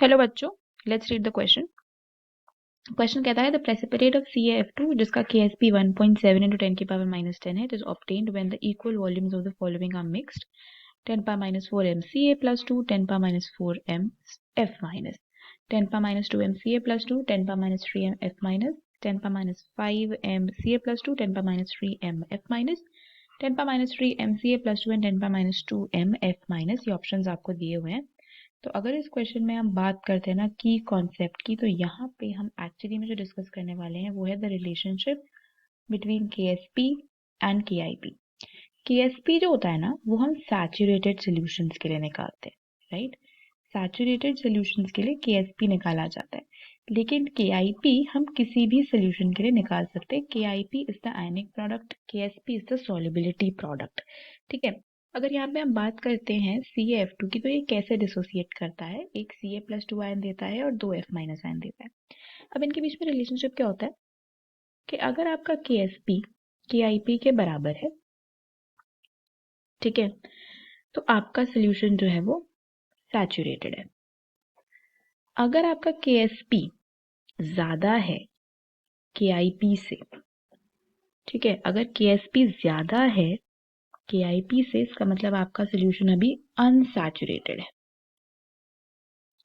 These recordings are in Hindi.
हेलो बच्चों, let's read the question. Question कहता है द प्रेसिपिटेट ऑफ CaF2 जिसका KSP 1.7 into 10 की पावर -10 है, it is obtained when the equal volumes of the following are mixed 10 power -4 MCA plus 2 10 power -4 MF minus 10 power -2 MCA plus 2 10 power -3 MF minus 10 power -5 MCA plus 2 10 power -3 MF minus 10 power -3 MCA plus 2 and 10 power -2 MF minus। ये ऑप्शंस आपको दिए हुए हैं। तो अगर इस क्वेश्चन में हम बात करते हैं ना की कॉन्सेप्ट की, तो यहाँ पे हम एक्चुअली में जो डिस्कस करने वाले हैं वो है the relationship between KSP and KIP। KSP जो होता है ना वो हम सैचुरेटेड सॉल्यूशंस के लिए निकालते हैं, राइट। सैचुरेटेड सॉल्यूशंस के लिए KSP निकाला जाता है, लेकिन KIP हम किसी भी सॉल्यूशन के लिए निकाल सकते हैं। KIP is the ionic product, KSP is the solubility product, ठीक है। अगर यहाँ पे हम बात करते हैं CaF2 की, तो ये कैसे डिसोसिएट करता है, एक Ca+2 आयन देता है और 2 F- आयन देता है। अब इनके बीच में रिलेशनशिप क्या होता है कि अगर आपका KSP KIP के बराबर है, ठीक है, तो आपका सोल्यूशन जो है वो सैचुरेटेड है। अगर आपका KSP ज्यादा है KIP से, ठीक है, अगर KSP ज्यादा है KIP से, इसका मतलब आपका सोल्यूशन अभी अनसैचुरेटेड है।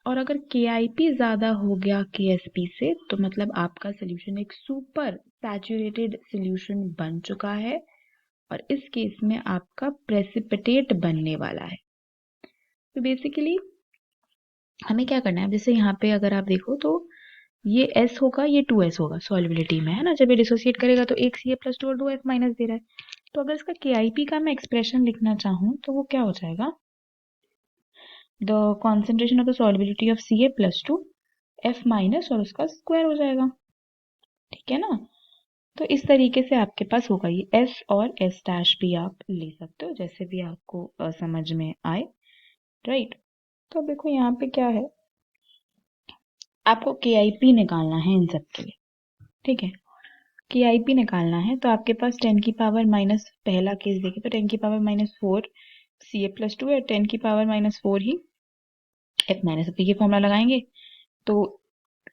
और अगर KIP ज्यादा हो गया KSP से, तो मतलब आपका सोल्यूशन एक सुपर सैचुरेटेड सोल्यूशन बन चुका है, और इस केस में आपका प्रेसिपिटेट बनने वाला है। तो बेसिकली हमें क्या करना है, जैसे यहाँ पे अगर आप देखो तो ये S होगा, ये 2S होगा सॉल्युबिलिटी में, है ना। जब ये डिसोसिएट करेगा तो एक Ca+2 और 2 F- दे रहा है। तो अगर इसका KIP का मैं एक्सप्रेशन लिखना चाहूँ तो वो क्या हो जाएगा, the concentration of the solubility of Ca+2 F- और उसका स्क्वायर हो जाएगा, ठीक है ना। तो इस तरीके से आपके पास होगा, ये S और S' भी आप ले सकते हो, जैसे भी आपको समझ में आए, राइट। तो देखो यहाँ पे क्या है, आपको KIP निकालना है इन सब के लिए, ठीक है। KIP निकालना है तो आपके पास 10 की पावर माइनस, पहला केस देखें तो 10 की पावर -4 Ca+2 है, 10 की पावर -4 ही F- ये फॉर्मूला लगाएंगे तो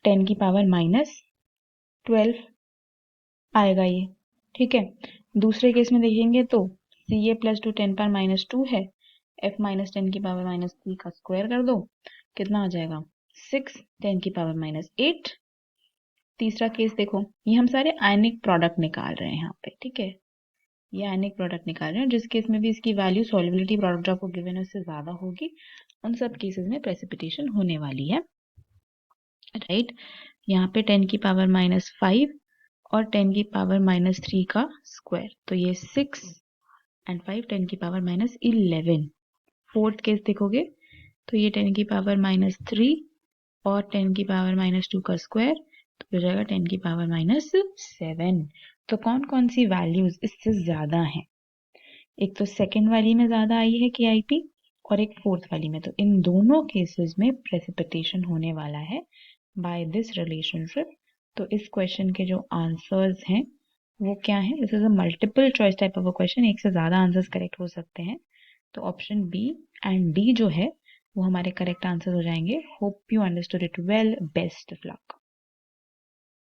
10 की पावर -12 आएगा ये, ठीक है। दूसरे केस में देखेंगे तो Ca+2 10 पावर -2 है, F- 10 की पावर -3 का स्क्वायर कर दो, कितना आ जाएगा 6, 10 की पावर -8। तीसरा केस देखो, ये हम सारे आयनिक प्रोडक्ट निकाल रहे हैं यहाँ पे, ठीक है। ये आयनिक प्रोडक्ट निकाल रहे हैं, जिस केस में भी इसकी वैल्यू सॉल्युबिलिटी प्रोडक्ट आपको गिवन है उससे ज्यादा होगी, उन सब केसेस में प्रेसिपिटेशन होने वाली है, राइट। यहाँ पे 10 की पावर -5 और 10 की पावर -3 का स्क्वायर, तो ये 6 एंड 5 10 की पावर -11। फोर्थ केस देखोगे तो ये 10 की पावर -3 और 10 की पावर -2 का स्क्वायर, तो हो जाएगा 10 की पावर -7। तो कौन कौन सी वैल्यूज इससे ज्यादा हैं, एक तो सेकंड वाली में ज्यादा आई है KIP और एक फोर्थ वाली में, तो इन दोनों केसेस में प्रेसिपिटेशन होने वाला है बाय दिस रिलेशनशिप। तो इस क्वेश्चन के जो आंसर्स हैं वो क्या है, this is a multiple choice type of a question, एक से ज्यादा आंसर्स करेक्ट हो सकते हैं। तो ऑप्शन बी एंड डी जो है वो हमारे करेक्ट आंसर हो जाएंगे। Hope you understood it well, best of luck.